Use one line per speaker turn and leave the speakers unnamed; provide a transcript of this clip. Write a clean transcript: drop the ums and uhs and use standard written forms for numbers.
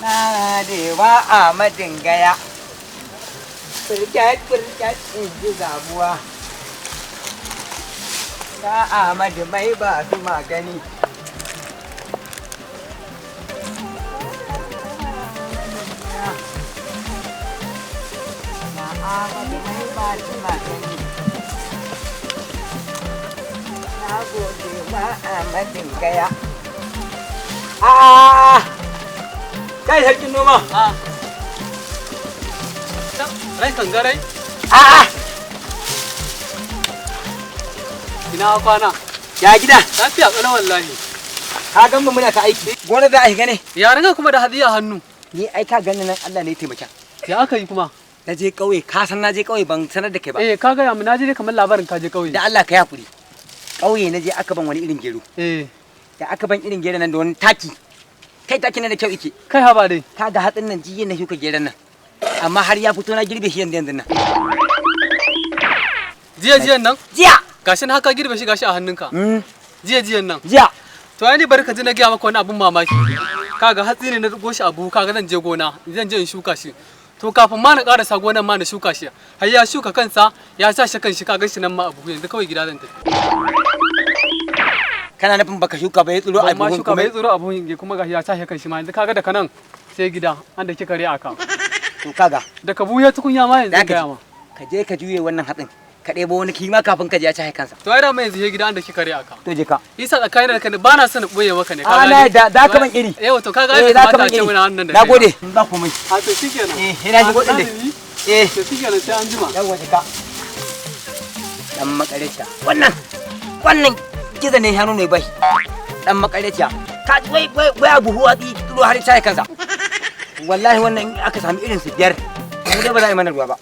Na dewa Ahmadin gaya. Kurkyat in ji zabuwa. Ta Ahmadu mai ba su magani. Na Ahmadu mai ba su magani. Na gode wa Ahmadin gaya. Kai sarkin noma.
Rai kangarai? Ina kwana?
Ya gida?
Lafiya kana wallahi.
Ka gan mu muna ta aiki. Gona za a shiga ne?
Ya ranga kuma da hadiya hannu.
Ni ai ka ganin nan Allah ne ya taimaka.
Ya aka yi kuma?
Na je kauye, ka san na je kauye ban sanar da kai ba.
Ka ga ya mu naje ne kamar labarin ka je kauye.
Da Allah ka yakuri. Kauye na je aka ban wani irin gero. Da aka ban irin gero nan da wani taki. Kai taki nan da kyau ike.
Kai haba dai.
Ka ga hatsin nan jiye na shuka geron nan. Amma har ya fito na girbe shi yanzu nan.
Jiyan nan?
Jiya.
Gashi na haka girbe shi gashi a hannunka. Jiyan nan.
Jiya.
To ai ni bari ka ji na gaya maka wani abun mamaki. Kaga hatsi ne na rugo shi a buhu kaga zan je gona zan je in shuka shi. To kafin ma na karasa gonan ma na shuka shi. Har ya shuka kansa ya sa shi kanshi kaga shi nan ma a buhu yanzu kawai gida zan tafi.
Kana nufin baka shuka ba ya tsiro a buhun
kuma? Shuka ba ya tsiro a buhun kuma gashi ya sa shi kanshi ma yanzu kaga da kanan sai gida an da kika riya aka.
To kaga.
Da ka buya tukunya ma yanzu ga ma.
Ka je ka juye wannan hatsin. Ka ɗebo wani kima kafin ka je ya ci kansa.
To ai da mai yanzu gida an da kika riya aka.
To je ka.
Isa tsakanin da kai ba na son boye maka ne
kaga. Na da ka ban iri.
To kaga ai ba ta ce mana wannan da.
Nagode. Ba komai.
Ha to shikenan.
Ina shigo din dai.
To shikenan sai an jima.
Yawa je ka. Dan makareta. Wannan kiza ne hannu ne bai. Dan makareta. Ka wai buhu a tsiro har sai kansa. Wallahi wannan aka sami irin su biyar. Mu dai ba za a yi mana ruwa ba.